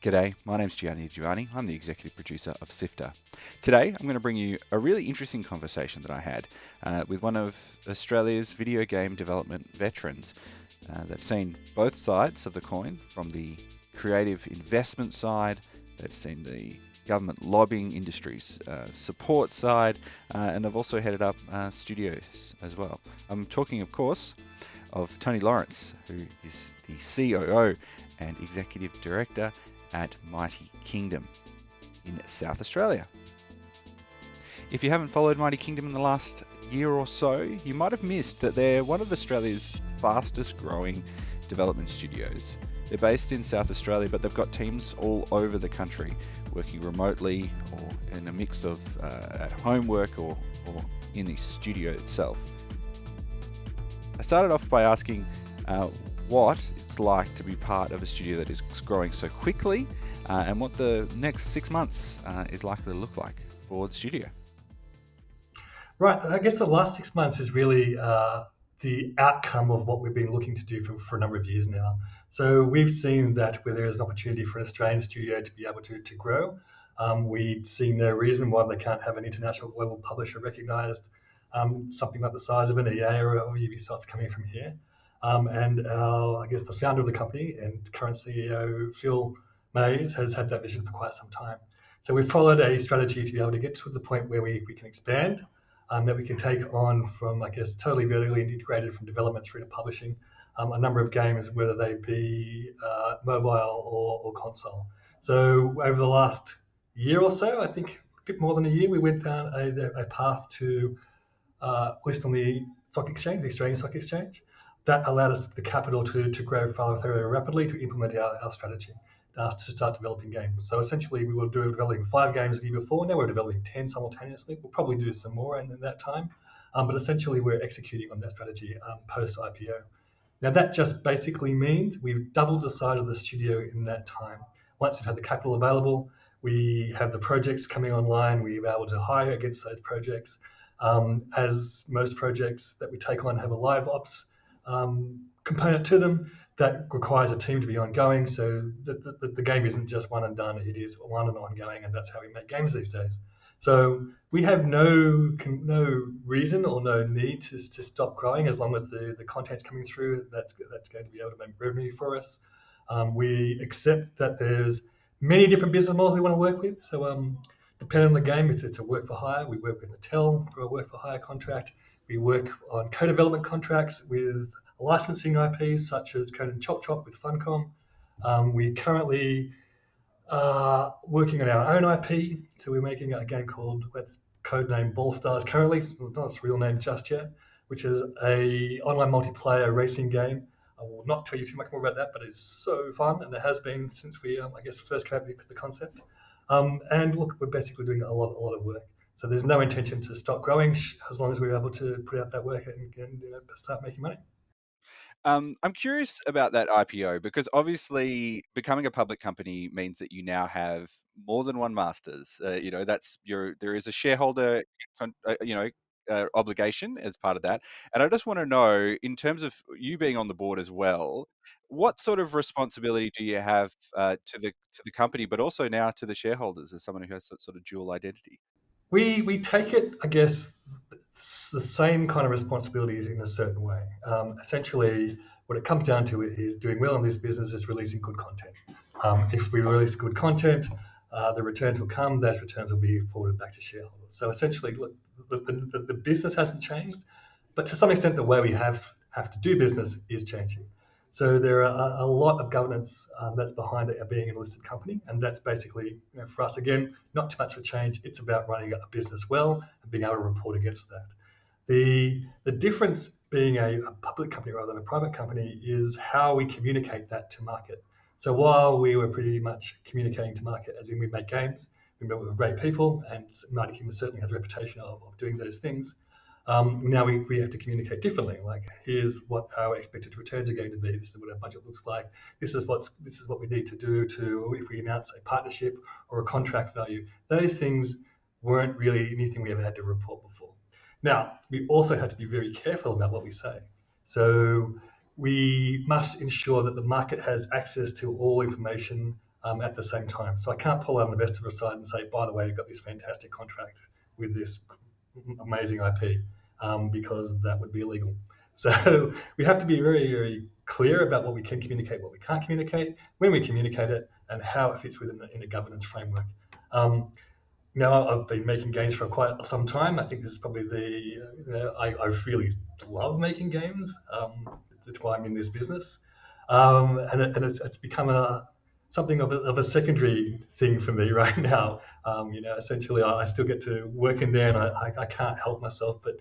G'day, my name's Giovanni. I'm the executive producer of SIFTER. Today, I'm going to bring you a really interesting conversation that I had with one of Australia's video game development veterans. They've seen both sides of the coin, from the creative investment side, they've seen the government lobbying industries support side, and they've also headed up studios as well. I'm talking, of course, of Tony Lawrence, who is the COO and Executive Director at Mighty Kingdom in South Australia. If you haven't followed Mighty Kingdom in the last year or so, you might have missed that they're one of Australia's fastest growing development studios. They're based in South Australia, but they've got teams all over the country working remotely or in a mix of at home work or in the studio itself. I started off by asking what it's like to be part of a studio that is growing so quickly and what the next 6 months is likely to look like for the studio. Right, I guess the last 6 months is really the outcome of what we've been looking to do for a number of years now. So we've seen that where there is an opportunity for an Australian studio to be able to grow, we see no reason why they can't have an international level publisher recognised, something like the size of an EA or Ubisoft coming from here. And I guess the founder of the company and current CEO, Phil Mays, has had that vision for quite some time. So we've followed a strategy to be able to get to the point where we can expand, that we can take on from, I guess, totally vertically integrated from development through to publishing a number of games, whether they be mobile or console. So over the last year or so, I think a bit more than a year, we went down a path to list on the stock exchange, the Australian Stock Exchange. That allowed us the capital to grow fairly rapidly to implement our strategy, to start developing games. So essentially, we were developing 5 games the year before. Now we're developing 10 simultaneously. We'll probably do some more in that time. But essentially, we're executing on that strategy post-IPO. Now, that just basically means we've doubled the size of the studio in that time. Once we've had the capital available, we have the projects coming online. We're able to hire against those projects. As most projects that we take on have a live ops component to them, that requires a team to be ongoing. So the game isn't just one and done, it is one and ongoing, and that's how we make games these days. So we have no reason or no need to stop growing as long as the content's coming through. That's going to be able to make revenue for us. We accept that there's many different business models we want to work with. So depending on the game, it's a work for hire. We work with Mattel for a work for hire contract. We work on co-development contracts with licensing IPs such as CONAN Chop Chop with Funcom. We currently are working on our own IP. So we're making a game called, what's codenamed Ball Stars currently. It's not its real name just yet, which is a online multiplayer racing game. I will not tell you too much more about that, but it's so fun, and it has been since we, I guess, first came up with the concept. And look, we're basically doing a lot of work. So there's no intention to stop growing as long as we're able to put out that work and start making money. I'm curious about that IPO because obviously becoming a public company means that you now have more than one masters. There is a shareholder, obligation as part of that. And I just want to know, in terms of you being on the board as well, what sort of responsibility do you have to the company, but also now to the shareholders as someone who has that sort of dual identity? We take it, I guess, it's the same kind of responsibilities in a certain way. Essentially, what it comes down to is doing well in this business is releasing good content. If we release good content, the returns will come. Those returns will be forwarded back to shareholders. So essentially, look, the business hasn't changed, but to some extent, the way we have to do business is changing. So there are a lot of governance that's behind it being a listed company, and that's basically, for us, again, not too much of a change. It's about running a business well and being able to report against that. The difference being a public company rather than a private company is how we communicate that to market. So while we were pretty much communicating to market as in we make games, we met with great people, and Mighty Kingdom certainly has a reputation of doing those things. Now we have to communicate differently. Like, here's what our expected returns are going to be. This is what our budget looks like. This is what we need to do if we announce a partnership or a contract value. Those things weren't really anything we ever had to report before. Now, we also had to be very careful about what we say. So we must ensure that the market has access to all information at the same time. So I can't pull out an investor aside and say, by the way, you've got this fantastic contract with this amazing IP, because that would be illegal. So we have to be very, very clear about what we can communicate, what we can't communicate, when we communicate it, and how it fits within in a governance framework. Now, I've been making games for quite some time. I think this is probably I really love making games. That's why I'm in this business. It's become something of a secondary thing for me right now. Essentially, I still get to work in there, and I can't help myself but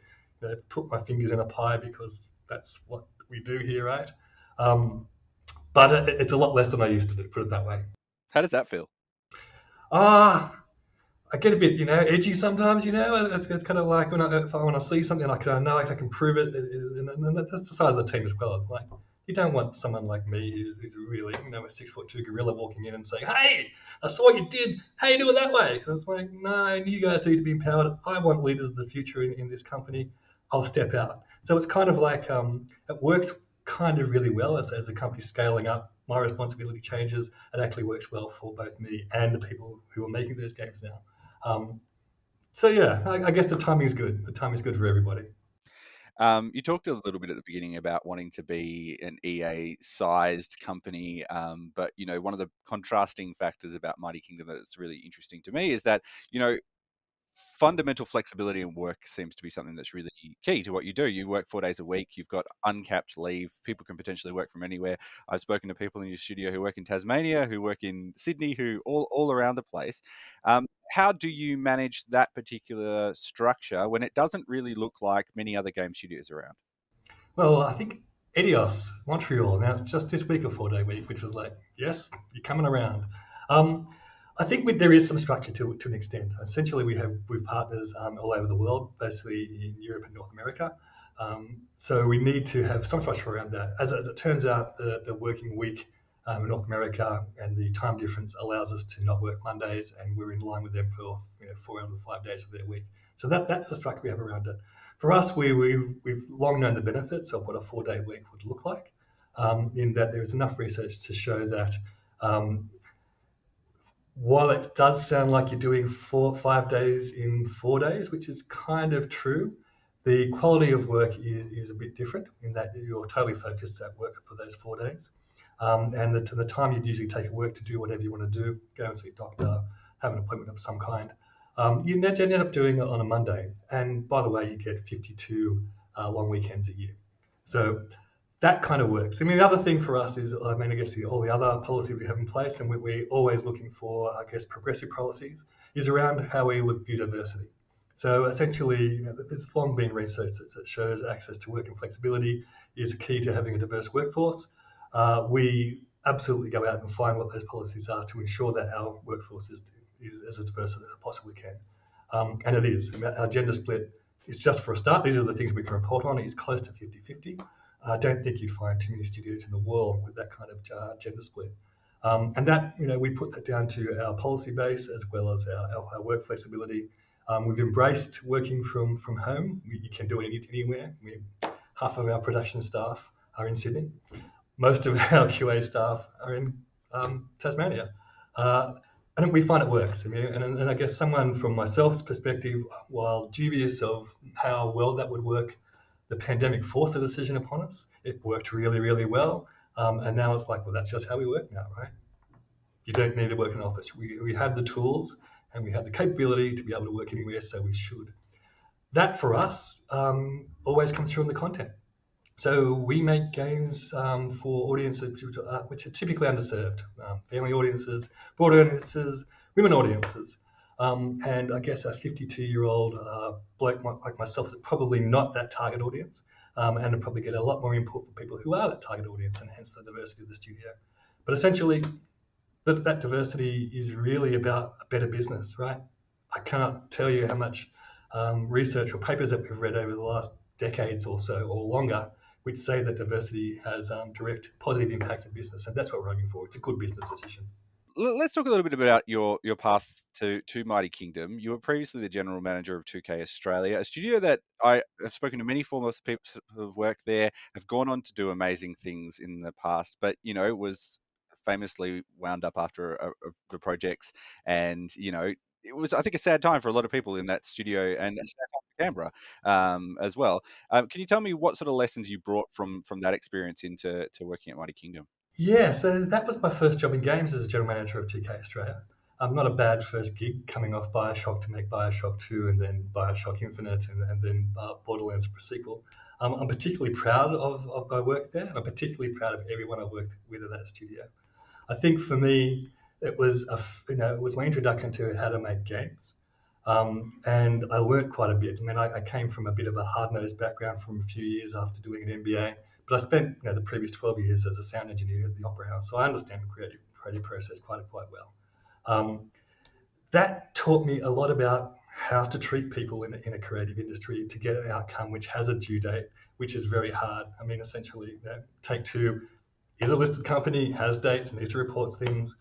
put my fingers in a pie, because that's what we do here, right? But it's a lot less than I used to do, put it that way. How does that feel? Ah, I get a bit, edgy sometimes. It's kind of like when I see something, I know I can prove it, and that's the side of the team as well. It's like you don't want someone like me who's really, a 6'2" gorilla walking in and saying, "Hey, I saw what you did. How you do it that way?" It's like, no, you guys need to be empowered. I want leaders of the future in this company. I'll step out. So it's kind of like it works kind of really well as the company's scaling up. My responsibility changes. It actually works well for both me and the people who are making those games now. So yeah, I guess the timing is good. The timing is good for everybody. You talked a little bit at the beginning about wanting to be an EA-sized company, but one of the contrasting factors about Mighty Kingdom that's really interesting to me is that fundamental flexibility in work seems to be something that's really key to what you do. You work 4 days a week. You've got uncapped leave. People can potentially work from anywhere. I've spoken to people in your studio who work in Tasmania, who work in Sydney, who all around the place. How do you manage that particular structure when it doesn't really look like many other game studios around? Well, I think Edios, Montreal, now it's just this week, a 4-day week, which was like, yes, you're coming around. Um, I think there is some structure to an extent. Essentially, we've partners all over the world, basically in Europe and North America. So we need to have some structure around that. As it turns out, the working week in North America and the time difference allows us to not work Mondays, and we're in line with them for 4 out of the 5 days of their week. So that's the structure we have around it. For us, we've long known the benefits of what a 4-day week would look like, in that there is enough research to show that while it does sound like you're doing 5 days in 4 days, which is kind of true, the quality of work is a bit different in that you're totally focused at work for those 4 days. And the time you'd usually take at work to do whatever you want to do, go and see a doctor, have an appointment of some kind, you end up doing it on a Monday. And by the way, you get 52 long weekends a year. So that kind of works. I mean, the other thing for us is, I guess all the other policies we have in place, and we're always looking for, I guess, progressive policies, is around how we view diversity. So essentially, there's long been research that shows access to work and flexibility is a key to having a diverse workforce. We absolutely go out and find what those policies are to ensure that our workforce is as diverse as it possibly can. And it is. Our gender split is, just for a start, these are the things we can report on, is close to 50-50. I don't think you'd find too many studios in the world with that kind of gender split. And that, we put that down to our policy base as well as our work flexibility. We've embraced working from home. You can do it anywhere. Half of our production staff are in Sydney. Most of our QA staff are in Tasmania. And we find it works. And I guess someone from myself's perspective, while dubious of how well that would work, the pandemic forced a decision upon us. It worked really, really well. And now it's like, well, that's just how we work now, right? You don't need to work in an office. We have the tools and we have the capability to be able to work anywhere, so we should. That for us always comes through in the content. So we make games for audiences which are typically underserved, family audiences, broader audiences, women audiences. And I guess a 52-year-old bloke like myself is probably not that target audience, and will probably get a lot more input from people who are that target audience, and hence the diversity of the studio. But essentially, that diversity is really about a better business, right? I cannot tell you how much research or papers that we've read over the last decades or so, or longer, which say that diversity has direct positive impacts in business, and that's what we're aiming for. It's a good business decision. Let's talk a little bit about your path to Mighty Kingdom. You were previously the general manager of 2K Australia, a studio that I have spoken to many former people who have worked there, have gone on to do amazing things in the past, but was famously wound up after the projects, and it was, I think, a sad time for a lot of people in that studio, and a sad time for Canberra as well. Can you tell me what sort of lessons you brought from that experience into working at Mighty Kingdom? Yeah, so that was my first job in games as a general manager of 2K Australia. Not a bad first gig, coming off BioShock to make BioShock 2 and then BioShock Infinite and then Borderlands for sequel. I'm particularly proud of my work there, and I'm particularly proud of everyone I worked with at that studio. I think for me, it was it was my introduction to how to make games, and I learned quite a bit. I mean, I came from a bit of a hard-nosed background from a few years after doing an MBA, but I spent the previous 12 years as a sound engineer at the Opera House, so I understand the creative process quite well. Um, that taught me a lot about how to treat people in a creative industry to get an outcome which has a due date, which is very hard. I mean, essentially, Take Two is a listed company, has dates, and needs to report things.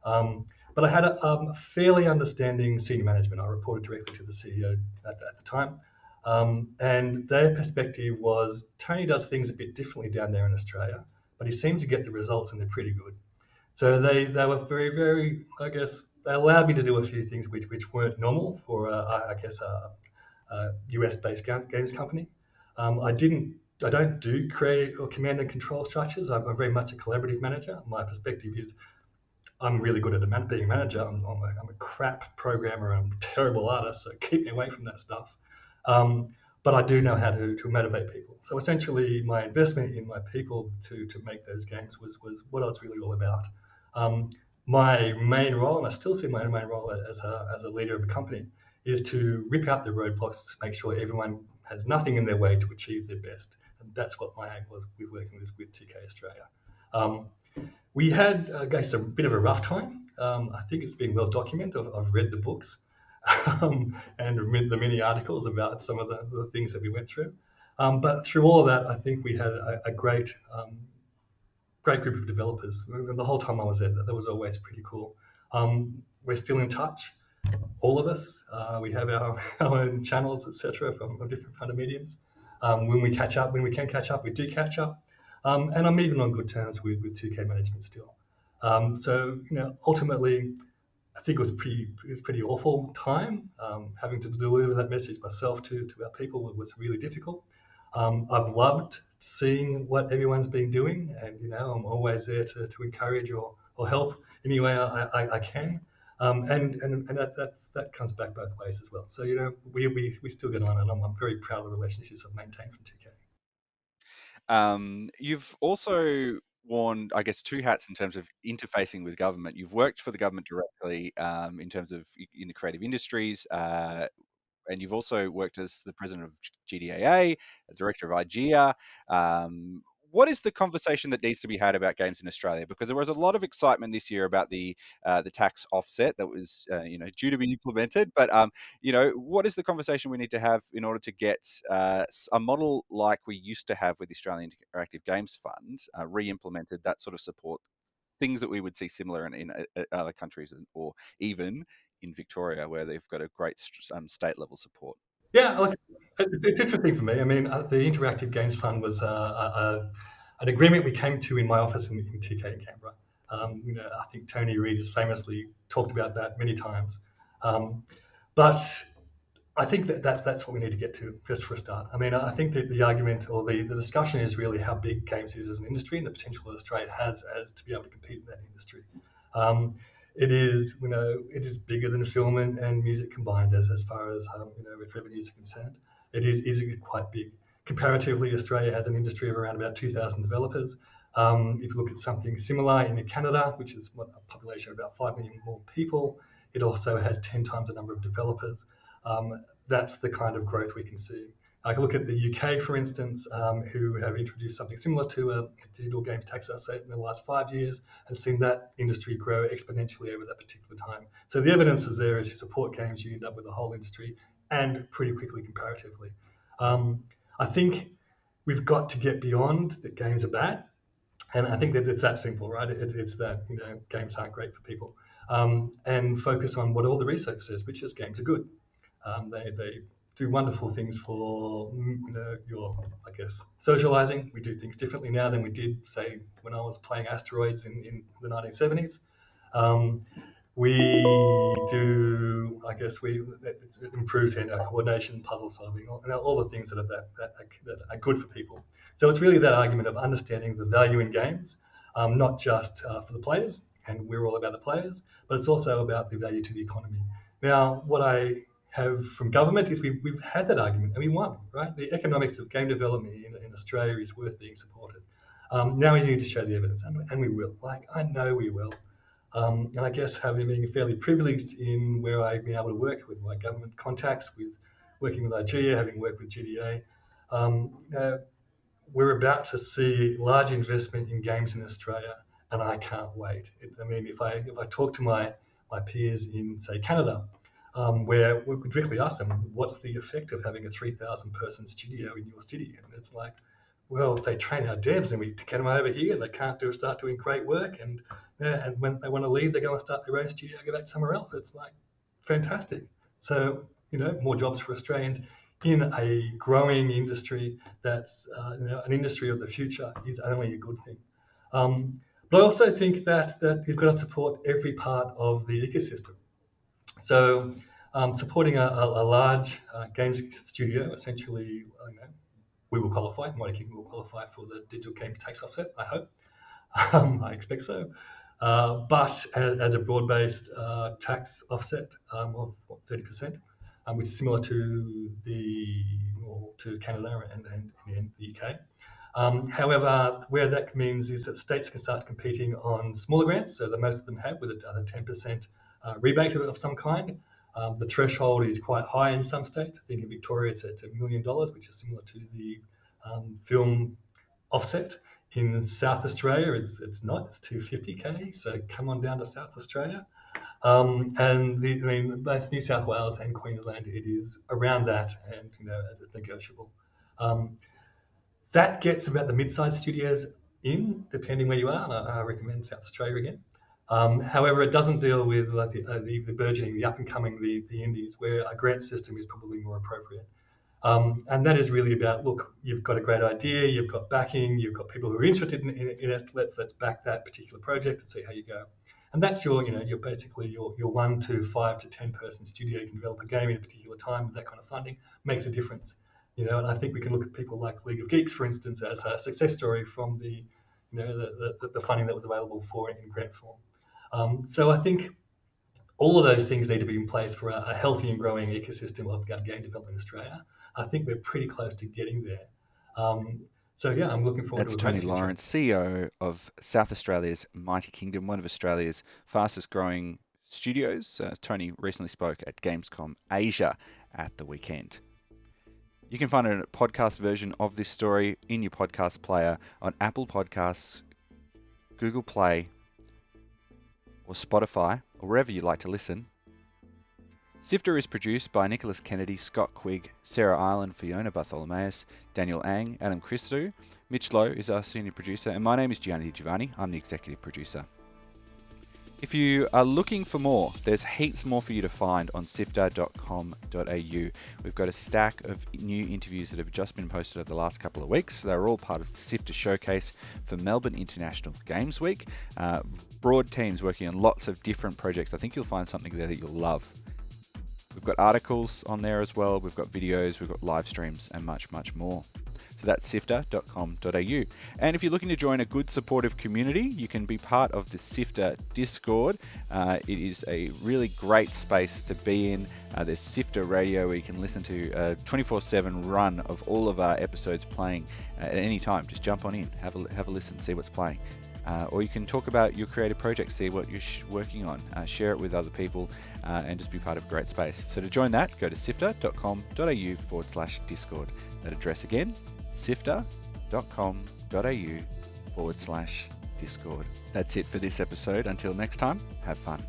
But I had a fairly understanding senior management. I reported directly to the CEO at the time. And their perspective was Tony does things a bit differently down there in Australia, but he seems to get the results and they're pretty good. So they were very, very, I guess, they allowed me to do a few things which weren't normal for, I guess, a US-based games company. I didn't. I don't do creative or command and control structures. I'm very much a collaborative manager. My perspective is I'm really good at being a manager. I'm a crap programmer. I'm a terrible artist, so keep me away from that stuff. But I do know how to motivate people. So essentially, my investment in my people to make those games was what I was really all about. Um, my main role, and I still see my main role as a leader of a company, is to rip out the roadblocks to make sure everyone has nothing in their way to achieve their best. And that's what my aim was with working with 2K Australia. Um, we had, I guess, a bit of a rough time. I think it's been well documented. I've read the books and read the many articles about some of the things that we went through. But through all of that, I think we had a great group of developers. The whole time I was there, that was always pretty cool. We're still in touch, all of us. We have our own channels, etc., from different kind of mediums. When we can catch up, we do catch up. And I'm even on good terms with 2K management still. So ultimately, I think it was pretty awful time. Having to deliver that message myself to our people was really difficult. I've loved seeing what everyone's been doing, and I'm always there to encourage or help any way I can. And that comes back both ways as well. So we still get on, and I'm very proud of the relationships I've maintained from 2K. You've also worn, I guess, two hats in terms of interfacing with government. You've worked for the government directly in terms of in the creative industries, and you've also worked as the president of GDAA, a director of IGEA. What is the conversation that needs to be had about games in Australia? Because there was a lot of excitement this year about the tax offset that was due to be implemented. But what is the conversation we need to have in order to get a model like we used to have with the Australian Interactive Games Fund re-implemented, that sort of support, things that we would see similar in other countries, or even in Victoria, where they've got a great state level support? Yeah, look, it's interesting for me. I mean, the Interactive Games Fund was an agreement we came to in my office in 2K in Canberra. I think Tony Reid has famously talked about that many times. But I think that's what we need to get to just for a start. I mean, I think that the argument or the discussion is really how big games is as an industry and the potential that Australia has as to be able to compete in that industry. Um, it is bigger than film and music combined as far as with revenues are concerned. It is quite big. Comparatively, Australia has an industry of around about 2,000 developers. If you look at something similar in Canada, which is a population of about 5 million more people, it also has 10 times the number of developers. That's the kind of growth we can see. I can look at the UK, for instance, who have introduced something similar to a digital games tax asset in the last 5 years and seen that industry grow exponentially over that particular time. So the evidence is there. If you support games, you end up with a whole industry and pretty quickly comparatively. I think we've got to get beyond that games are bad. And I think that it's that simple, right? It's that games aren't great for people, and focus on what all the research says, which is games are good. They do wonderful things for your, I guess, socializing. We do things differently now than we did, say, when I was playing Asteroids in the 1970s. We do, I guess, it improves hand-eye coordination, puzzle solving, all the things that are good for people. So it's really that argument of understanding the value in games, not just for the players, and we're all about the players, but it's also about the value to the economy. Now, what I have from government is we've had that argument and we won, right? The economics of game development in Australia is worth being supported. Now we need to show the evidence, and we will. I know we will. And I guess being fairly privileged in where I've been able to work with my government contacts, with working with IGEA, having worked with GDAA, we're about to see large investment in games in Australia, and I can't wait. If I talk to my peers in, say, Canada, where we could directly ask them, what's the effect of having a 3,000-person studio in your city? And it's like, well, they train our devs and we get them over here, and they can't start doing great work, and when they want to leave, they go and start their own studio, go back somewhere else. It's like fantastic. So, more jobs for Australians in a growing industry that's an industry of the future is only a good thing. But I also think that you've got to support every part of the ecosystem. So supporting a large games studio, essentially, we will qualify. Mighty King will qualify for the digital game tax offset, I hope. I expect so. But as a broad-based tax offset of 30%, which is similar to Canada and the UK. However, where that means is that states can start competing on smaller grants, so that most of them have, with a 10% rebate of some kind. The threshold is quite high in some states. I think in Victoria it's $1 million, which is similar to the film offset. In South Australia, it's not. It's 250k. So come on down to South Australia, and both New South Wales and Queensland, it is around that, and it's negotiable. That gets about the mid-sized studios in, depending where you are. And I recommend South Australia again. However, it doesn't deal with the burgeoning, the up and coming, the indies, where a grant system is probably more appropriate. And that is really about, look, you've got a great idea, you've got backing, you've got people who are interested in it. Let's back that particular project and see how you go. And that's your 1 to 5 to 10 person studio. You can develop a game in a particular time with that kind of funding, makes a difference. And I think we can look at people like League of Geeks, for instance, as a success story from the funding that was available for it in grant form. So I think all of those things need to be in place for a healthy and growing ecosystem of game development in Australia. I think we're pretty close to getting there. So yeah, I'm looking forward to it. That's Tony Lawrence, CEO of South Australia's Mighty Kingdom, one of Australia's fastest growing studios. Tony recently spoke at Gamescom Asia at the weekend. You can find a podcast version of this story in your podcast player on Apple Podcasts, Google Play, or Spotify, or wherever you like to listen. SIFTER is produced by Nicholas Kennedy, Scott Quigg, Sarah Ireland, Fiona Bartholomaeus, Daniel Ang, Adam Christou. Mitch Lowe is our senior producer, and my name is Giovanni. I'm the executive producer. If you are looking for more, there's heaps more for you to find on sifter.com.au. We've got a stack of new interviews that have just been posted over the last couple of weeks. They're all part of the SIFTER showcase for Melbourne International Games Week. Broad teams working on lots of different projects. I think you'll find something there that you'll love. We've got articles on there as well. We've got videos, we've got live streams, and much, much more. So that's sifter.com.au. And if you're looking to join a good supportive community, you can be part of the SIFTER Discord. It is a really great space to be in. There's SIFTER Radio, where you can listen to a 24/7 run of all of our episodes playing at any time. Just jump on in, have a listen, see what's playing. Or you can talk about your creative project, see what you're working on, share it with other people, and just be part of a great space. So to join that, go to sifter.com.au/Discord. That address again, sifter.com.au/Discord. That's it for this episode. Until next time, have fun.